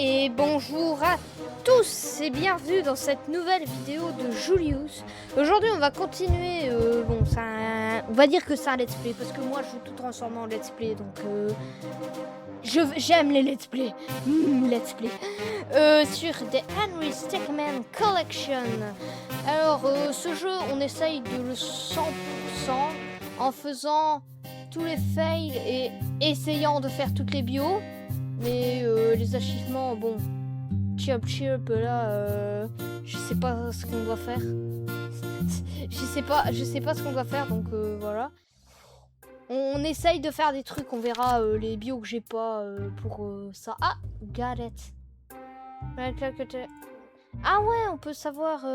Et bonjour à tous et bienvenue dans cette nouvelle vidéo de Julius. Aujourd'hui on va continuer, on va dire que c'est un let's play parce que moi je joue tout transformé en let's play donc j'aime les let's play. Let's play. Sur The Henry Stickmin Collection. Alors ce jeu on essaye de le 100% en faisant tous les fails et essayant de faire toutes les bios. Mais les achievements, bon, chip là, je sais pas ce qu'on doit faire. je sais pas ce qu'on doit faire, donc voilà. On essaye de faire des trucs, on verra les bios que j'ai pas pour ça. Ah, got it. Ah ouais, on peut savoir.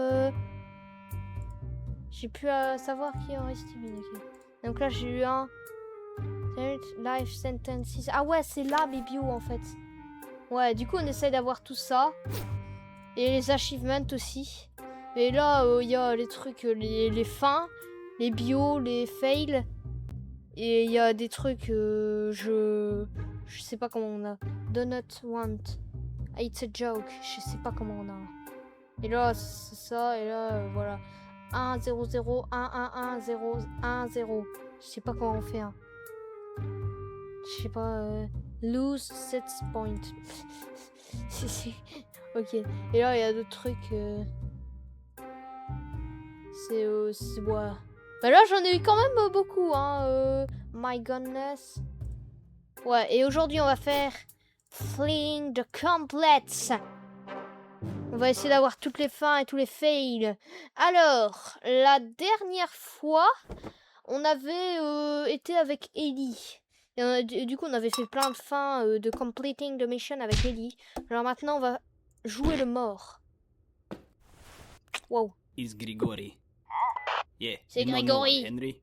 J'ai pu savoir qui aurait estimé. Okay. Donc là j'ai eu un. Life sentences. Ah ouais, c'est là mes bios en fait. Ouais, du coup on essaie d'avoir tout ça. Et les achievements aussi. Et là, il y a les trucs, les fins, les bios, les fails. Et il y a des trucs, je sais pas comment on a. Do not want. It's a joke. Je sais pas comment on a. Et là, c'est ça. Et là, voilà. 1, 0, 0, 1, 1, 1, 0, 1, 0. Je sais pas comment on fait. Hein. Je sais pas, lose 7 points. Ok. Et là, il y a d'autres trucs. C'est ouais. Bah là, j'en ai eu quand même beaucoup, hein. My goodness. Ouais, et aujourd'hui, on va faire Fling the Completes. On va essayer d'avoir toutes les fins et tous les fails. Alors, la dernière fois, on avait été avec Ellie. Et du coup, on avait fait plein de fins de completing the mission avec Ellie. Alors maintenant, on va jouer le mort. Wow. It's Grigori. Yeah. C'est Grégory. Henry.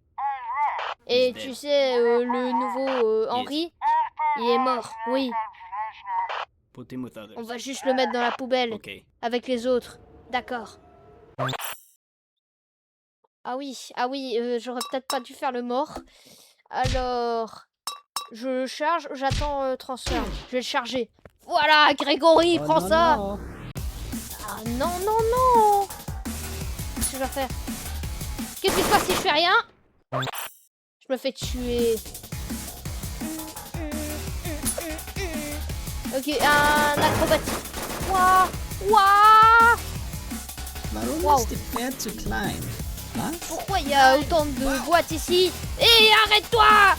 Et tu sais, le nouveau Henry, il est mort. Oui. Put him with others. On va juste le mettre dans la poubelle. Okay. Avec les autres. D'accord. Ah oui, j'aurais peut-être pas dû faire le mort. Alors... Je le charge, j'attends transfert. Je vais le charger. Voilà, Grégory, prends ça. Non. Ah non, non, non. Qu'est-ce que je dois faire? Qu'est-ce qui se passe si je fais rien? Je me fais tuer. Ok, un acrobatique. Waouh, waouh. Wow. Pourquoi il y a autant de boîtes ici? Et arrête-toi!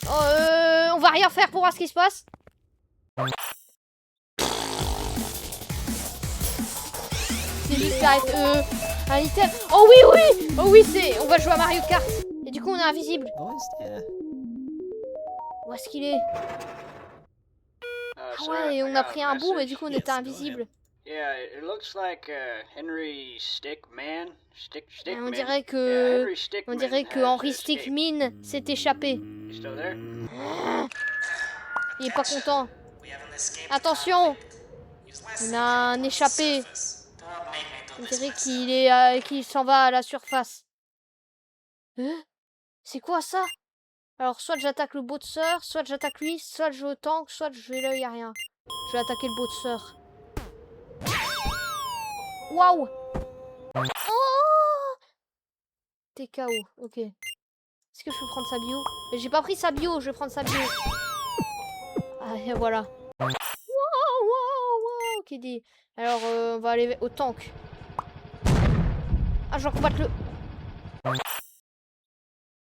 On va rien faire pour voir ce qui se passe. C'est juste un item. Oh oui, oui. Oh oui, c'est. On va jouer à Mario Kart. Et du coup, on est invisible. Où est-ce qu'il est? Ah ouais, et on a pris un bout, mais du coup, on était invisible. Yeah, it looks like Henry Stickmin. On dirait que Henry Stickmin s'est échappé. Il est pas content. Attention, on a un échappé. On dirait qu'il s'en va à la surface. C'est quoi ça? Alors soit j'attaque le boxeur, soit j'attaque lui, soit je au tank, soit je vais là, il y a rien. Je vais attaquer le boxeur. Waouh! Oh! T'es KO, ok. Est-ce que je peux prendre sa bio? Mais j'ai pas pris sa bio, je vais prendre sa bio. Ah, et voilà. Wow, wow, ok, dit. Alors, on va aller au tank. Ah, je vais combattre le...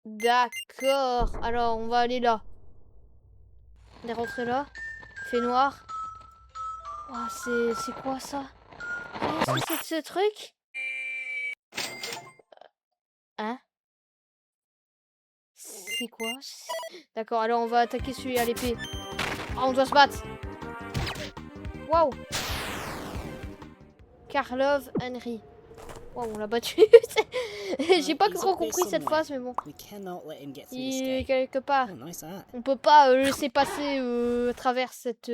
D'accord. Alors, on va aller là. On est rentré là. Il fait noir. Oh, c'est quoi ça? Qu'est-ce que c'est que ce truc? Hein? C'est quoi? D'accord, alors on va attaquer celui à l'épée. Ah, on doit se battre. Waouh. Karlov Henry. Waouh, on l'a battu. J'ai pas trop compris cette phase, mais bon. Il est quelque part. On peut pas le laisser passer à travers cette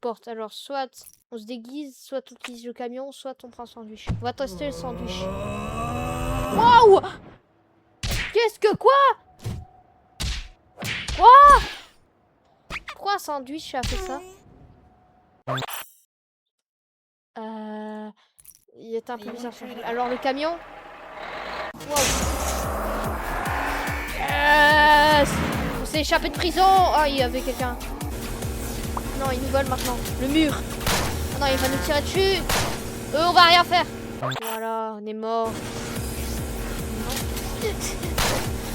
porte. Alors, soit on se déguise, soit on utilise le camion, soit on prend un sandwich. On va tester le sandwich. Waouh! Qu'est-ce que quoi? Quoi? Pourquoi un sandwich a fait ça? Il est un peu bizarre. Alors le camion. Wow. Yes. On s'est échappé de prison. Oh, il y avait quelqu'un. Non, il nous vole maintenant. Le mur. Oh non, il va nous tirer dessus. On va rien faire. Voilà, on est mort.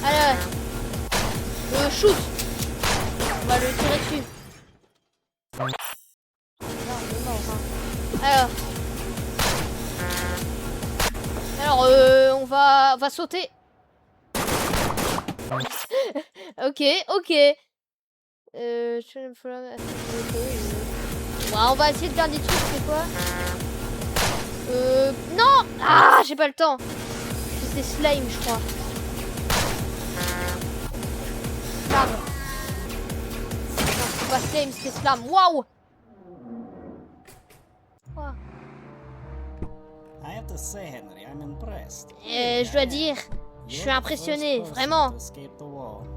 Allez. Shoot. On va le tirer dessus. Non, on est mort, hein. Alors, on va sauter. Ok. Ouais, on va essayer de faire des trucs, c'est quoi? Non! Ah, j'ai pas le temps. C'était slime, je crois. Slam. Non, c'est pas slime, c'était slam. Waouh! Je dois dire, je suis impressionné, vraiment.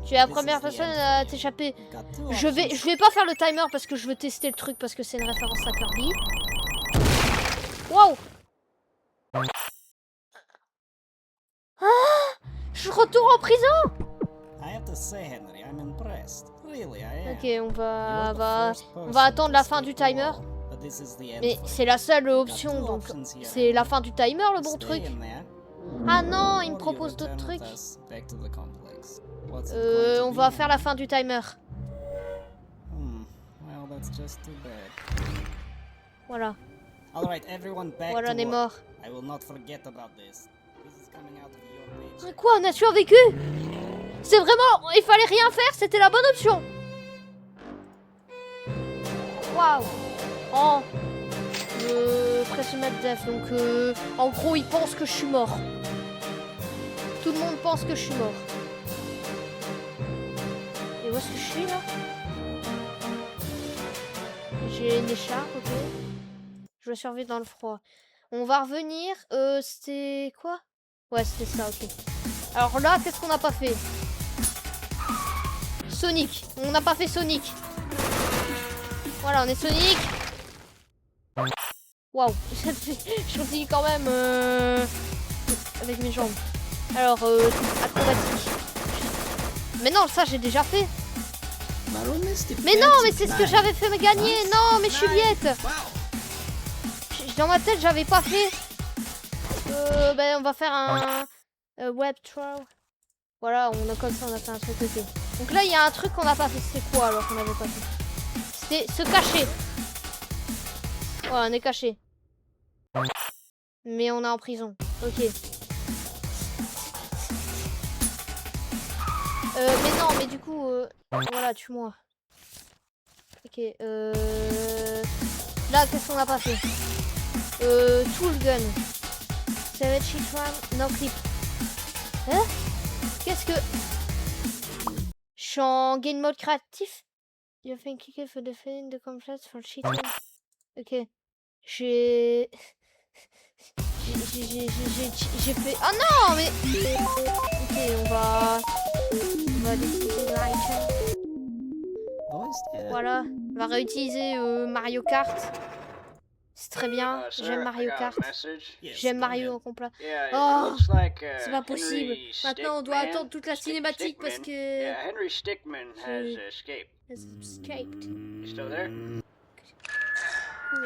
Tu es la première personne à t'échapper. Je vais pas faire le timer parce que je veux tester le truc parce que c'est une référence à Kirby. Waouh! Ah! Je retourne en prison! Ok, on va attendre la fin du timer. Mais c'est la seule option, donc c'est la fin du timer le bon truc. Ah non, il me propose d'autres trucs. On va faire la fin du timer. Voilà. Voilà, on est mort. Quoi, on a survécu? C'est vraiment... Il fallait rien faire, c'était la bonne option. Waouh. Oh. Pressure death, donc en gros, il pense que je suis mort. Tout le monde pense que je suis mort. Et où est-ce que je suis là? J'ai une écharpe, ok. Je vais survivre dans le froid. On va revenir. C'était quoi? Ouais, c'était ça, ok. Alors là, qu'est-ce qu'on n'a pas fait? Sonic. On n'a pas fait Sonic. Voilà, on est Sonic. Waouh. Je continue quand même avec mes jambes. Alors, acrobatique. Mais non, ça j'ai déjà fait. Mais non, mais c'est ce que j'avais fait me gagner. Non, mais je suis bête. Dans ma tête, j'avais pas fait. Ben, on va faire un web throw. Voilà, on a comme ça, on a fait un truc ok. Donc là, il y a un truc qu'on n'a pas fait. C'est quoi alors qu'on n'avait pas fait? C'était se cacher. Voilà, on est caché. Mais on est en prison. Ok. Mais non, mais du coup, voilà, tue-moi. Ok. Là, qu'est-ce qu'on n'a pas fait? Tool gun. Savage hit one, no clip. Hein? Qu'est-ce que... Je suis en game mode créatif. You think you for defending the complex for cheat one. Ok. J'ai fait... Ah non, mais... Ok, on va utiliser l'item. Voilà. On va réutiliser Mario Kart. C'est très bien. J'aime Mario Kart. J'aime Mario en complet. Oh, c'est pas possible. Maintenant, on doit attendre toute la cinématique parce que... Henry Stickmin has escaped. You still there?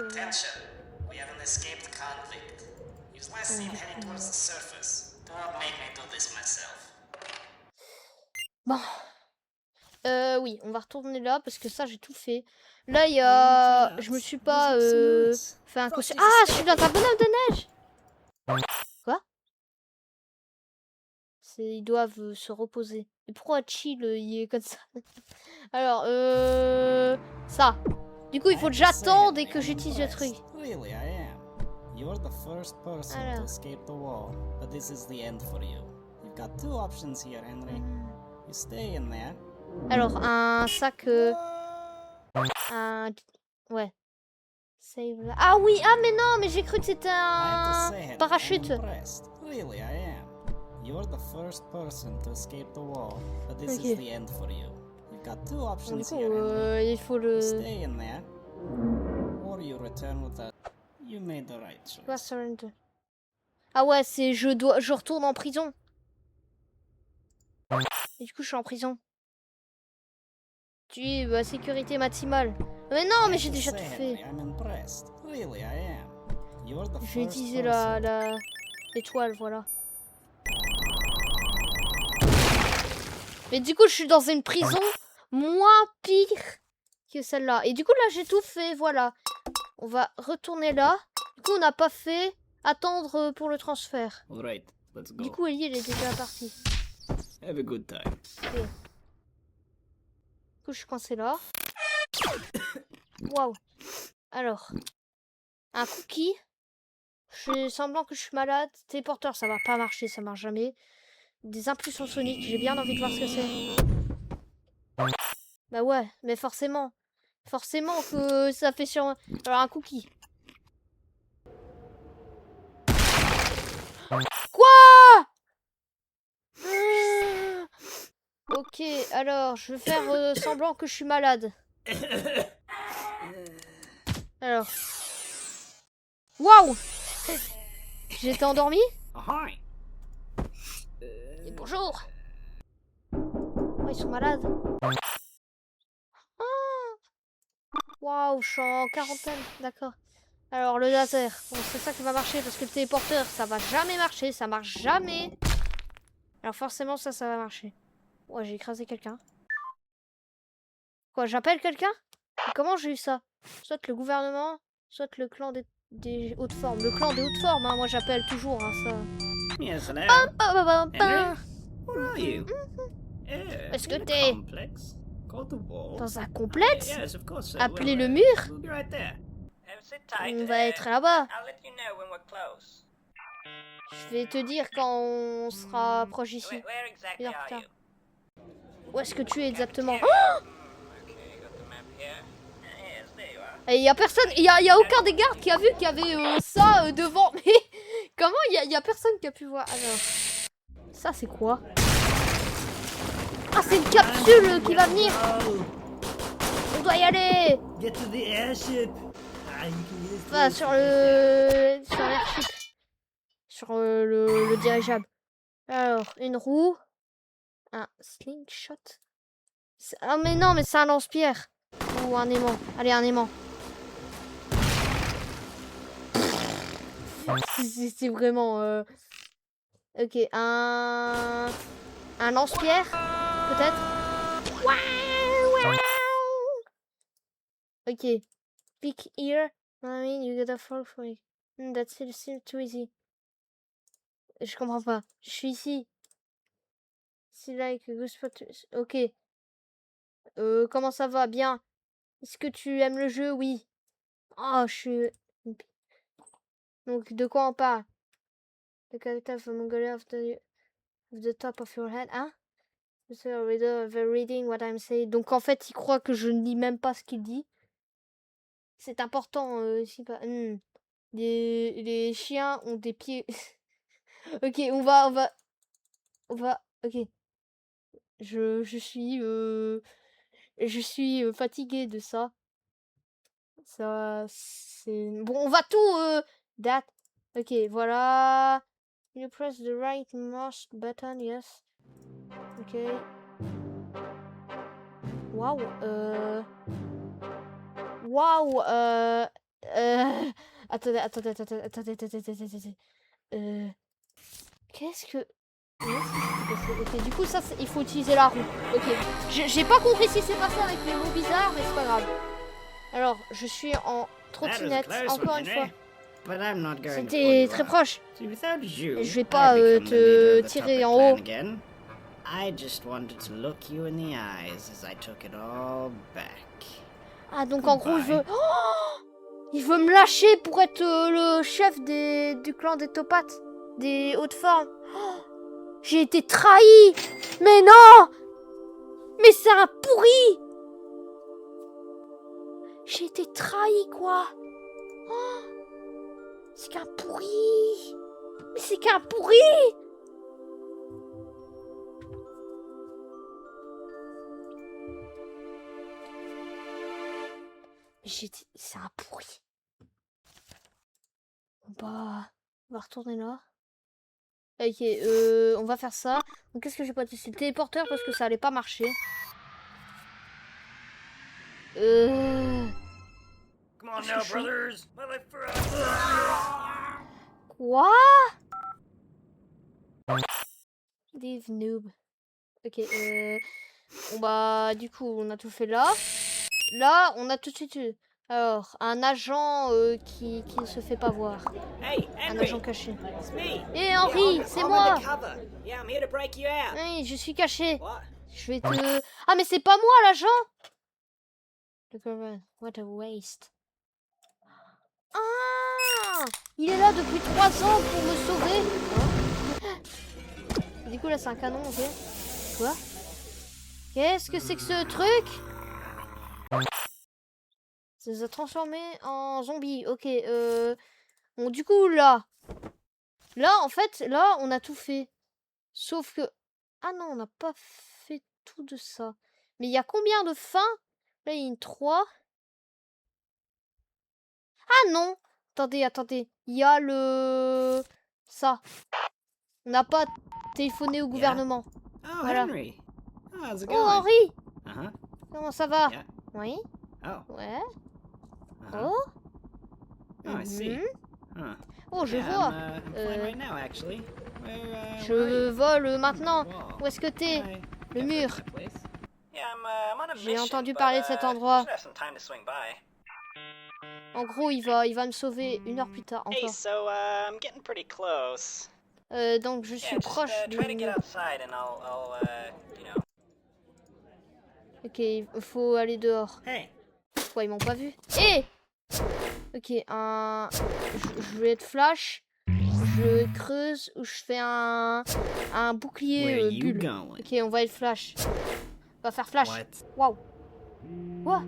Attention, we have an escaped convict. Use last seen heading towards the surface. Do not make me do this myself. Bon. Oui, on va retourner là parce que ça j'ai tout fait. Là il y a... Je me suis pas fait un costume. Ah, je suis dans un bonhomme de neige. Quoi? Ils doivent se reposer. Et pourquoi Chill il est comme ça? Alors, ça. Du coup, il faut que j'attende et que j'utilise le truc. You're the first person to escape the wall, but this is the end for you. You've got two options here, Henry. You stay in there. Alors, un sac... Ouais. Save... Ah oui, ah mais non, mais j'ai cru que c'était un parachute. Really, I am. You're the first person to escape the wall, but this is the end for you. You've got two options here, Henry. Il faut le... Stay in there. Or you return with that. You made the right Tu vois, choice. surrender. Ah ouais, c'est je retourne en prison. Et du coup, je suis en prison. Tu es sécurité maximale. Mais non, mais I j'ai have to déjà say, tout Henry, fait. I'm impressed. Really, I am. You're the Je vais first utiliser person. l'étoile, voilà. Mais du coup, je suis dans une prison moins pire que celle-là. Et du coup, là, j'ai tout fait, voilà. On va retourner là. Du coup, on n'a pas fait attendre pour le transfert. Alright, let's Du go. coup, Ellie, elle est déjà partie. Have a good time. Ok. Du coup, je suis coincée là. Waouh. Alors, un cookie. Je fais semblant que je suis malade. Téléporteur, ça va pas marcher, ça marche jamais. Des impulsions soniques, j'ai bien envie de voir ce que c'est. Bah ouais, mais forcément. Forcément que ça fait sur... Alors, un cookie. Quoi? Ok, alors, je vais faire semblant que je suis malade. Alors. Waouh! J'étais endormi? Ahoy! Et bonjour! Oh, ils sont malades. Ah. Waouh, je suis en quarantaine, d'accord. Alors, le laser. Bon, c'est ça qui va marcher parce que le téléporteur, ça va jamais marcher, ça marche jamais. Alors, forcément, ça va marcher. Ouais, j'ai écrasé quelqu'un. Quoi, j'appelle quelqu'un? Comment j'ai eu ça? Soit le gouvernement, soit le clan des hautes formes. Le clan des hautes formes, hein, moi j'appelle toujours hein, ça. Yes, hello. Pam. Henry? Where are you? Est-ce que in a t'es complex called the Wall. dans un complexe? Yes, of course. Appelez le well, mur? We'll be right there. Sit tight. On va être là-bas. I'll let you know when we're close. Je vais te dire quand on sera proche d'ici. Where exactly Une heure are plus tard. you? Où est-ce que tu es exactement? Okay, got the map here. Yes, there you are. Et y a personne, y a aucun des gardes qui a vu qu'il y avait ça devant. Mais comment y a personne qui a pu voir? Alors, ça c'est quoi? Ah, c'est une capsule qui va venir. On doit y aller. Get to the airship. Enfin, sur l'airship. Sur le dirigeable. Alors, une roue. Un slingshot. Ah mais non, mais c'est un lance-pierre. Ou un aimant. Allez, un aimant. C'est vraiment... Ok, un lance-pierre, peut-être. Ok. Pick here. I mean, you gotta fall for it. That's still too easy. Je comprends pas. Je suis ici. C'est like a good spot. Ok. Comment ça va? Bien. Est-ce que tu aimes le jeu? Oui. Oh, je suis... Donc, de quoi on parle? The character of Mongolia of the top of your head. Hein? The reader of reading what I'm saying. Donc, en fait, il croit que je ne lis même pas ce qu'il dit. C'est important. Les chiens ont des pieds... Ok, on va... Ok. Je suis fatiguée de ça. Ça, c'est... Bon, on va tout... That. Ok, voilà. You press the right mouse button, yes. Ok. Waouh. Waouh. Attendez. Qu'est-ce que... Ok, du coup, ça, il faut utiliser la roue. Ok. J'ai pas compris ce qui s'est passé avec les mots bizarres, mais c'est pas grave. Alors, je suis en trottinette, encore une fois. C'était très proche. Je vais pas te tirer en haut. I just wanted to look you in the eyes as I took it all back. Ah, donc en gros, il veut me lâcher pour être le chef du clan des taupates, des hautes formes. Oh, j'ai été trahi. Mais non. Mais c'est un pourri. J'ai été trahi, quoi. Oh, c'est qu'un pourri. Mais c'est qu'un pourri. C'est un pourri. Bah, on va retourner là. Ok, on va faire ça. Donc qu'est-ce que j'ai pas testé? Téléporteur parce que ça allait pas marcher. Come on Qu'est-ce now, que je fais? brothers. Quoi? Leave noob. Ok, bon bah du coup on a tout fait là. Là on a tout de suite eu. Alors, un agent qui ne se fait pas voir. Hey, Un Henry. agent caché. It's me. Eh Henri, Yeah, c'est I'm moi. undercover. Yeah, I'm here to break you out. Oui, je suis caché. What? Je vais te... Ah mais c'est pas moi l'agent. What a waste. Ah, il est là depuis 3 ans pour me sauver. Hein? Du coup là c'est un canon, ok. Quoi? Qu'est-ce que c'est que ce truc? Ça nous a transformé en zombie. Ok, bon du coup là en fait, là on a tout fait. Sauf que... Ah non, on n'a pas fait tout de ça. Mais il y a combien de fins? Là il y a une 3. Ah non! Attendez. Il y a le... Ça. On n'a pas téléphoné au gouvernement. Oh, Voilà. Henry. Oh, how's it Oh going? Henri! Uh-huh. Comment ça va? Yeah. Oui? Oh. Ouais? Uh-huh. Oh? Oh, I see. Mhm. Huh. Oh, je Yeah, vois. I'm fine right now, actually. Where are Je you? vole maintenant. Wall. Où est-ce que t'es? Hi. Le Can't mur. find that place. Yeah, I'm on a J'ai mission, entendu but, parler de cet I endroit. should have some time to swing by. En gros, il va me sauver 1 heure plus tard Hey, encore. so, I'm getting pretty close. Donc je suis Yeah, just proche try to du get mur. outside and I'll you know. Ok, il faut aller dehors. Hey. Pourquoi ils m'ont pas vu? Eh! Ok, je vais être flash. Je creuse ou je fais un bouclier Where you bulle. going? Ok, on va être flash. On va faire flash. What? Waouh. Quoi?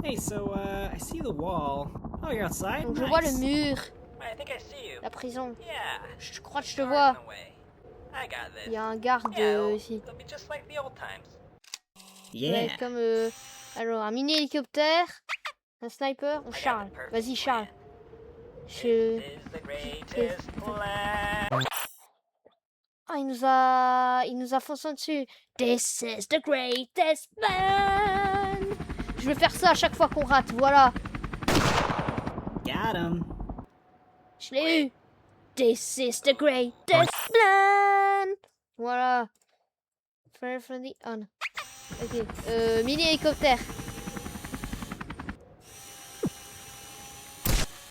Hey, so, I see the wall. Oh, you're outside? Donc je vois le Nice. mur, I think I see you. la prison. Yeah. Je crois que je te Guard vois. in the way. I got this. Il y a un garde Yeah, ici. it'll be just like the old times. Yeah. Ouais, comme alors un mini hélicoptère, un sniper, on I got charge. the perfect Vas-y charge. plan. Je... This is the greatest plan. Ah, il nous a foncé dessus. This is the greatest man. Je vais faire ça à chaque fois qu'on rate, voilà. Got him. Je l'ai eu. This is the greatest plan. Voilà. Fire friendly on. Ok. Mini hélicoptère.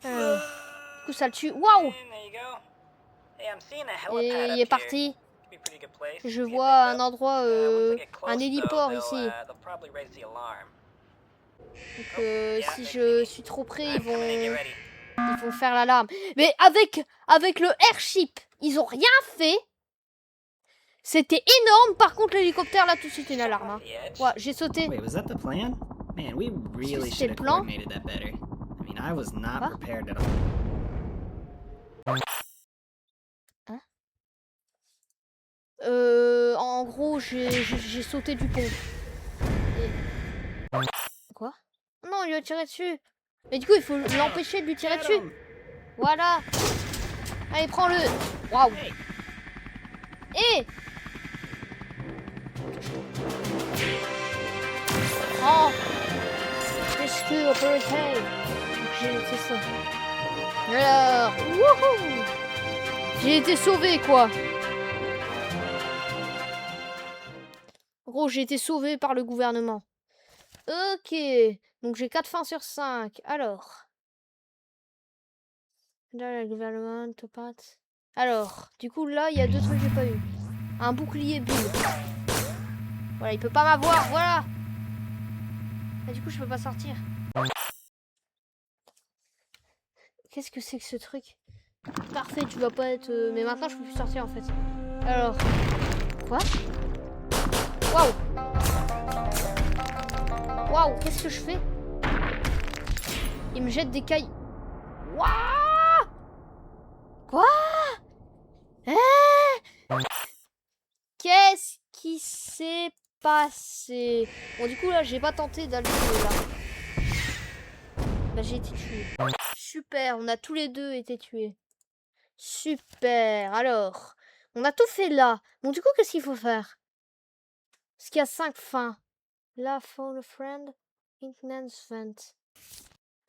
Du coup, ça le tue. Waouh! And there you go. Hey, I'm seeing a Et helipad il up est here. parti. Could be a pretty good place. Je Get vois picked un up. endroit, Once I get close, un though, héliport they'll, ici. they'll probably raise the alarm. Donc, Yeah, si they je see me. suis trop près, I'm coming in, get ready. ils vont faire l'alarme. Mais avec le airship, ils ont rien fait. C'était énorme. Par contre, l'hélicoptère, là, tout de suite, une alarme. Hein. The edge. Ouais, j'ai sauté. Wait, was that the plan? Man, we really c'était should le have plan? coordinated that better. I mean, I was not Quoi? prepared at all. En gros, j'ai sauté du pont. Et... Quoi? Non, il a tiré dessus. Mais du coup, il faut l'empêcher de lui tirer Get dessus. 'em. Voilà. Allez, prends-le. Waouh. Hey. Et prends. Rescue operative. J'ai fait ça. Alors, wouhou. J'ai été sauvé, quoi. En gros, j'ai été sauvé par le gouvernement. Ok. Donc, j'ai 4 fins sur 5. Alors. Là, le gouvernement, topate. Alors, du coup, là, il y a 2 trucs que j'ai pas eu. Un bouclier bulle. Voilà, il peut pas m'avoir, voilà. Ah, du coup, je peux pas sortir. Qu'est-ce que c'est que ce truc? Parfait, tu vas pas être... Mais maintenant, je peux plus sortir, en fait. Alors... Quoi? Waouh! Waouh, qu'est-ce que je fais? Il me jette des cailles. Waouh! Quoi? Qu'est-ce qui s'est passé? Bon, du coup, là, j'ai pas tenté d'aller là. Bah, j'ai été tué. Je suis super, on a tous les deux été tués. Super, alors, on a tout fait là. Bon, du coup, qu'est-ce qu'il faut faire? Parce qu'il y a 5 fins. La phone a friend, maintenance vent.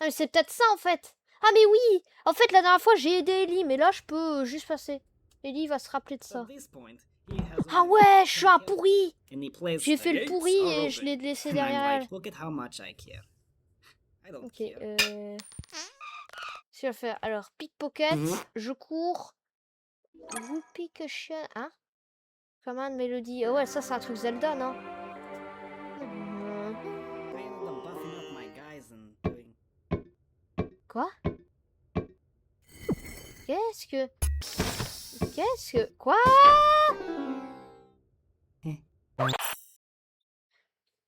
Ah, mais c'est peut-être ça, en fait. Ah, mais oui! En fait, la dernière fois, j'ai aidé Ellie, mais là, je peux juste passer. Ellie va se rappeler de ça. Ah ouais, je suis un pourri! J'ai fait le pourri et je l'ai laissé derrière elle. Look at how much I care. I don't Ok, care. qu'est-ce qu'il va faire? Alors, pickpocket, je cours. Whoopee cushion, hein? Command Melody. Oh ouais, ça c'est un truc Zelda, non? I ended up buffing up my guys and doing. Quoi? Quoi?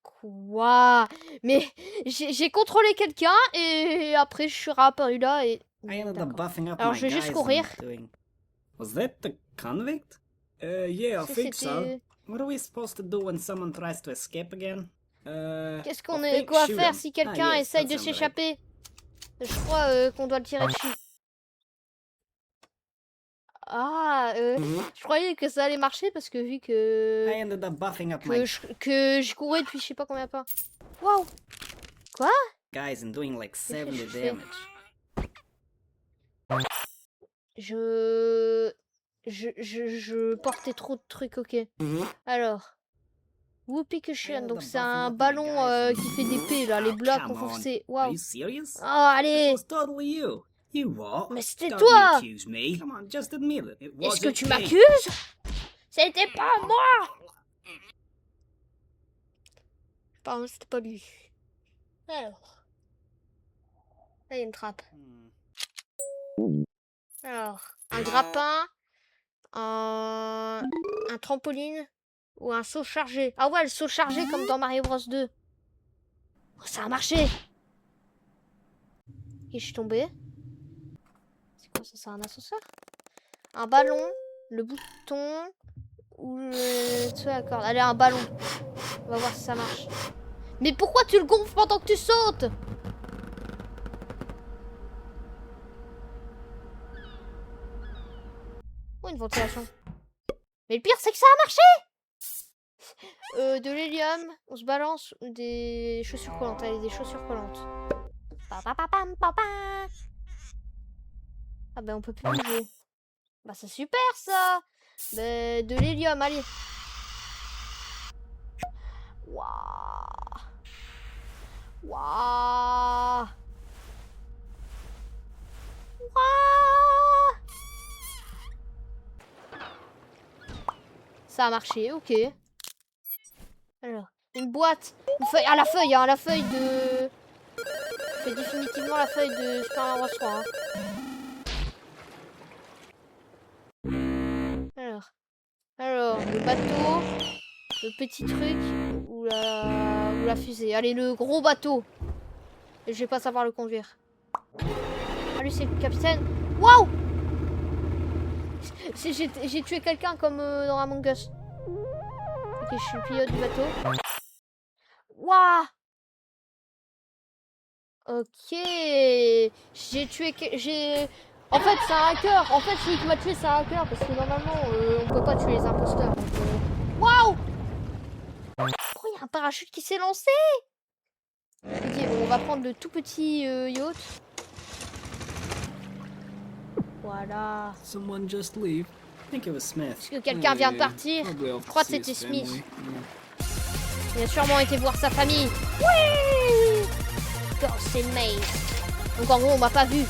Quoi? Mais j'ai contrôlé quelqu'un et après je suis réapparu là et... I ended up D'accord. buffing up Alors my je vais juste guys courir. and doing. Was that the convict? Yeah, I Ça, think so. c'était- What are we supposed to do when someone tries to escape again? Qu'est-ce I qu'on think va shoot faire 'em. si Ah, quelqu'un yes, essaye that de sounds right. s'échapper? Je crois qu'on doit le tirer dessus. Ah, je croyais que ça allait marcher parce que vu que... I ended up buffing up my que je courais depuis je sais pas combien de temps. Waouh! guys and doing like Qu'est-ce que 70 je fais? damage. Je portais trop de trucs, ok. Alors, Whoopee Cushion, donc c'est un Buffing up my ballon guys qui fait des P là, les Oh, blocs come on. renforcés. Are Waouh! you serious? Oh, That allez! was totally you. You what? Mais c'était Don't toi! you accuse me. Come on, just admit it. It Est-ce que wasn't tu me. m'accuses? C'était pas moi! Pardon, c'était pas lui. Alors. Là, il y a une trappe. Alors, un grappin, un trampoline ou un saut chargé. Ah ouais, le saut chargé comme dans Mario Bros 2. Oh, ça a marché. Et je suis tombée. C'est quoi ça? C'est un ascenseur? Un ballon, le bouton ou le truc à la corde. Allez, un ballon. On va voir si ça marche. Mais pourquoi tu le gonfles pendant que tu sautes? Oh, une ventilation. Mais le pire, c'est que ça a marché! De l'hélium, on se balance des chaussures collantes. Allez, des chaussures collantes. Pa, pa, pa, pam, pa, pa. Ah ben, on peut plus bouger. Bah, c'est super, ça! Ben, de l'hélium, allez. Waouh! Waouh! Waouh! Ça a marché, ok. Alors, une boîte, une feuille, ah la feuille, hein, la feuille de... C'est définitivement la feuille de Super Mario Bros 3. Hein. Alors, le bateau, le petit truc ou la fusée. Allez, le gros bateau. Et je vais pas savoir le conduire. Ah lui c'est le capitaine. Waouh! J'ai tué quelqu'un comme dans Among Us. Ok, je suis le pilote du bateau. Waouh! Ok. J'ai tué... En fait, c'est un hacker. En fait, celui qui m'a tué, c'est un hacker. Parce que normalement, on peut pas tuer les imposteurs. Waouh! Oh, il y a un parachute qui s'est lancé! Ok, on va prendre le tout petit yacht. Voilà. Someone just leave. I think it was Smith. Est-ce que quelqu'un vient de partir? Je crois que c'était Smith. Il a sûrement été voir sa famille. Oui! Ghost and Maze. Donc en gros, on m'a pas vu.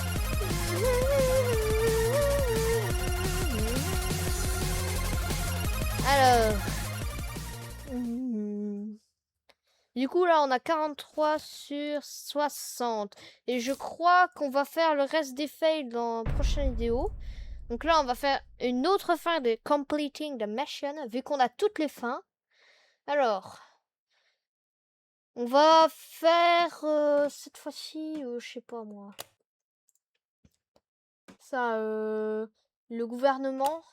Alors. Du coup, là, on a 43 sur 60. Et je crois qu'on va faire le reste des fails dans la prochaine vidéo. Donc là, on va faire une autre fin de Completing the Mission, vu qu'on a toutes les fins. Alors, on va faire cette fois-ci, je sais pas moi. Ça, le gouvernement.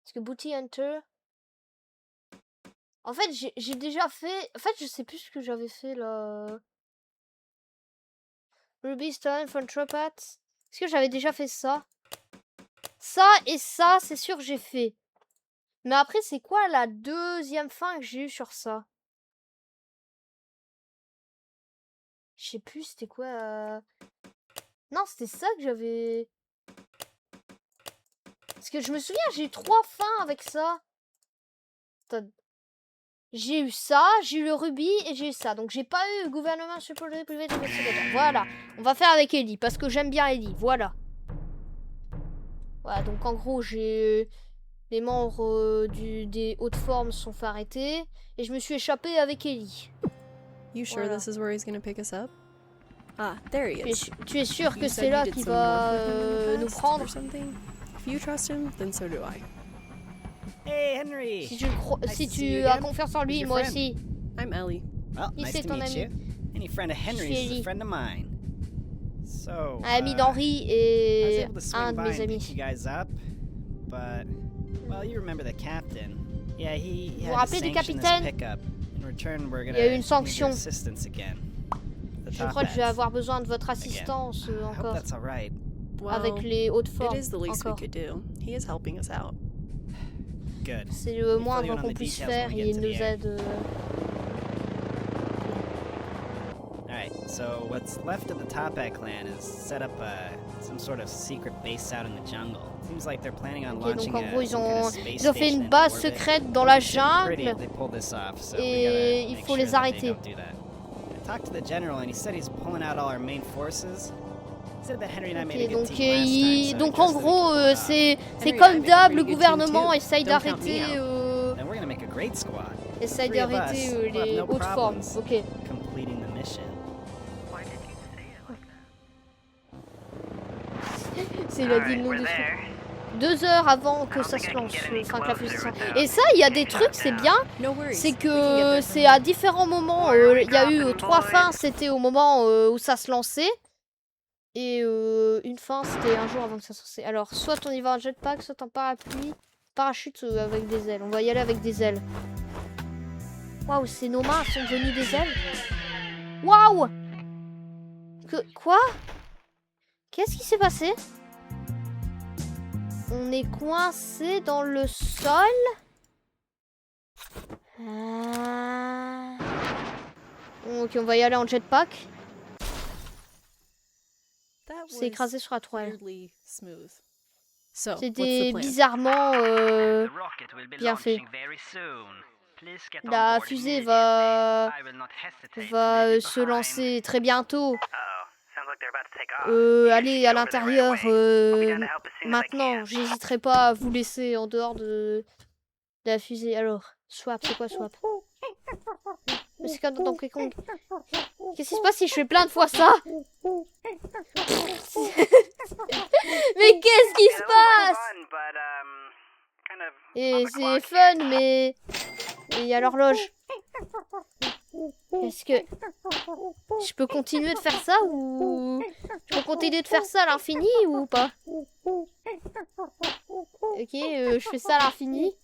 Parce que Booty Hunter. En fait, j'ai déjà fait... En fait, je sais plus ce que j'avais fait là. Ruby Stone from Tropat. Est-ce que j'avais déjà fait ça? Ça et ça, c'est sûr que j'ai fait. Mais après, c'est quoi la deuxième fin que j'ai eue sur ça? Je sais plus, c'était quoi Non, c'était ça que j'avais... Parce que je me souviens, j'ai eu 3 fins avec ça. Attends. J'ai eu ça, j'ai eu le rubis et j'ai eu ça. Donc j'ai pas eu gouvernement supposé privé de investigateur. Voilà. On va faire avec Ellie parce que j'aime bien Ellie. Voilà. Voilà, donc en gros, j'ai... Les membres des hautes formes sont fait arrêter. Et je me suis échappée avec Ellie. You sure Voilà. this is where he's gonna pick us up? Ah, there he is. Tu es sûr que You c'est said là you did qu'il some va work with him in the nous past prendre? or something. If you trust him, then so do I. Hey, Henry! Si tu, le crois- Nice si to see you tu as again. confiance en lui, Who's your moi friend? aussi. I'm Ellie. Well, Il nice c'est to ton meet ami. you. Any friend of Henry's is Ellie. a friend of mine. So, Ami d'Henri I was et able to un swing de by mes and pick amis. you guys up, but, well, you remember the captain. Yeah, he Vous had vous to rappelez du sanction this capitaine? pickup. In return, we're Il y gonna a eu une need your sanction. assistance again. The Je crois que je vais Toppats. avoir besoin de votre assistance I hope encore. that's all right. Well, Avec les hautes it formes. is the least we Encore. could do. He is helping us out. Good. C'est le We'll fill you moindre in on qu'on the puisse details faire when we et get il to nous the end. aide. Alright, so what's left of the Toppat clan is set up some sort of secret base out in the jungle. Seems like they're planning on Ok, launching donc en gros, some kind of space ils ont fait station une into base orbit. secrète dans la It'd be pretty jungle. if they pull this off, so we Et gotta il make faut sure les that they arrêter. don't do that. I talked to the general and he said he's pulling out all our main forces. He said that Henry and I made a Ok, good donc, team last time, so I donc en trust that we gros, can pull it off. c'est Henry, comme I made a d'hab, pretty le good team gouvernement too. essaye Don't count me d'arrêter, out. Then we're gonna make a great squad. essaye Three of us d'arrêter will have les no hautes formes. problems Ok. completing the mission. Why did you say it like that? C'est la dit le nom du truc. 2 heures avant que ça se lance, enfin que la fusée se lance. Et ça, il y a des trucs, c'est bien, No worries. c'est We can get que there c'est from à différents moments. Il y a eu 3 fins, c'était au moment où ça se lançait. Et une fin, c'était un jour avant que ça se lance. Alors, soit on y va en jetpack, soit en parachute avec des ailes. On va y aller avec des ailes. Waouh, c'est nos mains sont devenues des ailes. Waouh! Quoi? Qu'est-ce qui s'est passé? On est coincé dans le sol. Ok, on va y aller en jetpack. That C'est was écrasé sur la toile. weirdly smooth. So, what's the C'était plan? bizarrement The rocket will be bien fait. launching very soon. Please get on La board fusée immediately. I will not hesitate to leave you se behind. lancer très bientôt. Uh-oh. Sounds like they're about to take off. Aller à l'intérieur I'll be down to help as soon as I maintenant. can. J'hésiterai pas à vous laisser en dehors de la fusée. Alors, swap, c'est quoi swap? Mais c'est comme dans Donkey Kong. Qu'est-ce qui se passe si je fais plein de fois ça? Mais qu'est-ce qui se passe? Fun, but, kind of Et on the c'est clock fun, mais il y a l'horloge. Est-ce que je peux continuer de faire ça ou je peux continuer de faire ça à l'infini ou pas? Ok, je fais ça à l'infini.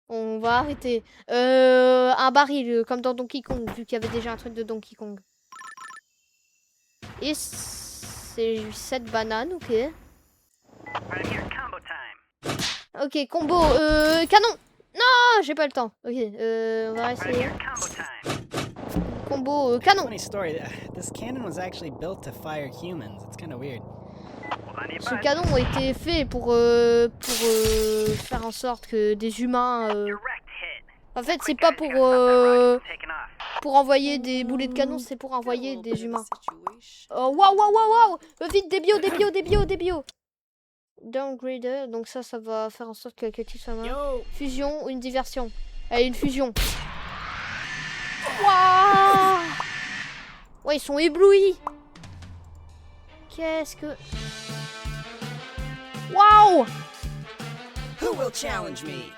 On va arrêter. Un baril comme dans Donkey Kong vu qu'il y avait déjà un truc de Donkey Kong. Et c'est 7 bananes, ok. I'm here, combo time. Ok, combo, canon. Non, j'ai pas le temps. Ok, on va I'm essayer. here, combo time. Combo, canon. Funny story, this cannon was actually built to fire humans. It's kind of weird. Hold on to your Ce butts. canon a été fait pour faire en sorte que des humains... Direct hit. En fait, c'est Quick, pas guys, pour, gotta stop that rocket from taking off. envoyer des boulets de canon, c'est pour Got a envoyer little des bit of a humains. situation. Oh, waouh, waouh, waouh, waouh. Vite, des bio. Downgrader, donc ça va faire en sorte que la qualité soit moins. Yo! Fusion ou une diversion? Allez, une fusion. Waouh! Ouais, ils sont éblouis. Qu'est-ce que... Waouh! Who will challenge me?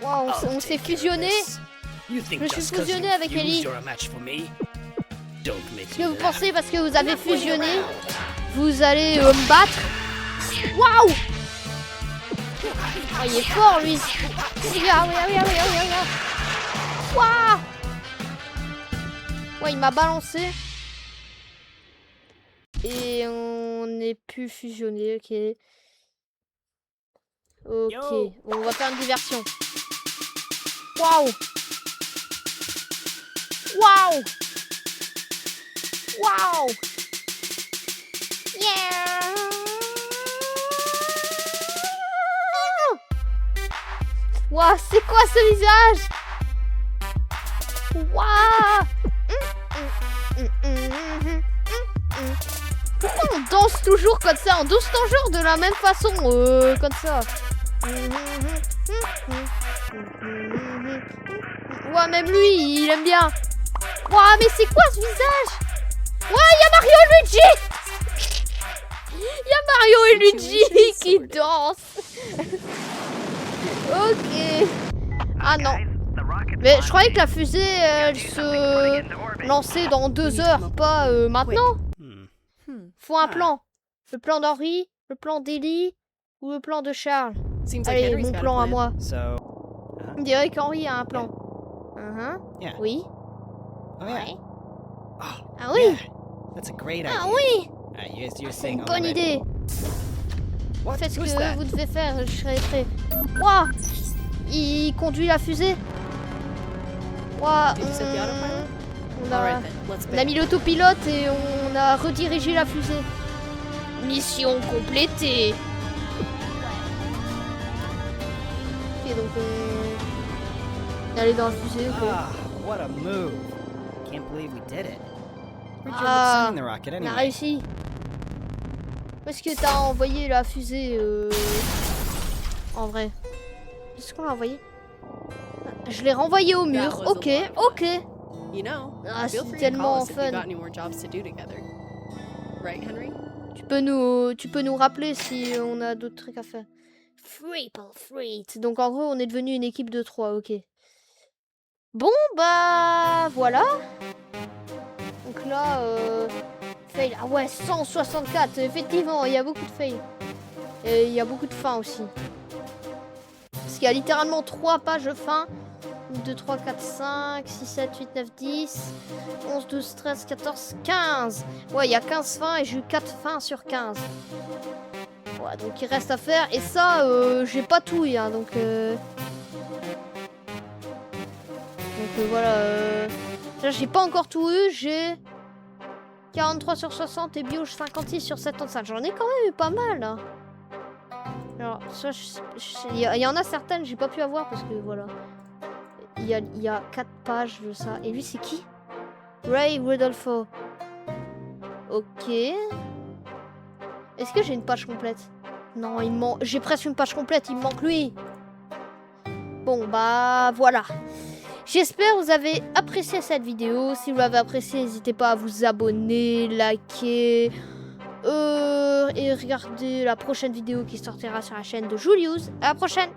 Waouh, I'll on s'est take care of fusionné. this. You think Je me suis just 'cause fusionné you avec fused, Ellie. you're a match for me? Don't make Est-ce que me vous laugh. pensez parce que vous avez fusionné, vous allez me battre? Waouh! Oh, il est fort lui! Ah oui. Waouh! Ouais, il m'a balancé. Et on n'est plus fusionné, ok. Ok, Yo. on va faire une diversion. Waouh! Waouh! Waouh! Yeah! Waouh, c'est quoi ce visage? Waouh! Pourquoi on danse toujours comme ça? On danse toujours de la même façon, comme ça. Ouais, même lui, il aime bien. Ouais, mais c'est quoi ce visage? Ouais, il y a Mario et Luigi. Il y a Mario et Luigi qui dansent. Ok. Ah non. Mais je croyais que la fusée, elle se lançait dans 2 heures, pas maintenant. Faut un plan. Le plan d'Henri, le plan d'Ellie ou le plan de Charles. Seems like Allez, Henry's mon got a plan à plan. moi. So, On dirait qu'Henri a un plan. yeah. Oui. Oh, yeah. Ouais. Oh, Ah oui. yeah. That's a great idea. Ah oui. You're C'est saying une all bonne the right- idée. What? Faites ce Who's que that? vous devez faire, je serai prêt. Ouah, il conduit la fusée. Ouah, Did you set the autopilot? on a, Alright then, let's on a mis l'autopilote et on a redirigé la fusée. Mission complétée. Ok, donc on est allé dans la fusée. ok. Ah, what a move. Can't believe we did it. Where'd you end up Ah, sending the rocket on a anyway? réussi. Où est-ce que t'as envoyé la fusée en vrai? Est-ce qu'on l'a envoyé? Je l'ai renvoyé au mur. was a Ok, lot of ok. You know, Ah, feel c'est free to tellement call us if fun. you got any more jobs to do together. Right, Henry? Tu peux nous rappeler si on a d'autres trucs à faire. Free pour Freet. Donc en gros, on est devenu une équipe de 3, ok. Bon, bah voilà. Donc là, fail. Ah ouais, 164. Effectivement, il y a beaucoup de fail. Et il y a beaucoup de fins aussi. Parce qu'il y a littéralement 3 pages de fin. 1, 2, 3, 4, 5, 6, 7, 8, 9, 10, 11, 12, 13, 14, 15. Ouais, il y a 15 fins et j'ai eu 4 fins sur 15. Ouais, donc il reste à faire. Et ça, j'ai pas tout eu, hein, donc voilà. Là, j'ai pas encore tout eu. J'ai 43 sur 60 et Bioche 56 sur 75. J'en ai quand même eu pas mal, hein. Alors, soit il y en a certaines j'ai pas pu avoir parce que voilà. Il y a 4 pages de ça. Et lui, c'est qui? Ray Rudolfo. Ok. Est-ce que j'ai une page complète? Non, il manque. J'ai presque une page complète. Il me manque lui. Bon, bah voilà. J'espère que vous avez apprécié cette vidéo. Si vous l'avez appréciée, n'hésitez pas à vous abonner, liker et regarder la prochaine vidéo qui sortira sur la chaîne de Julius. À la prochaine!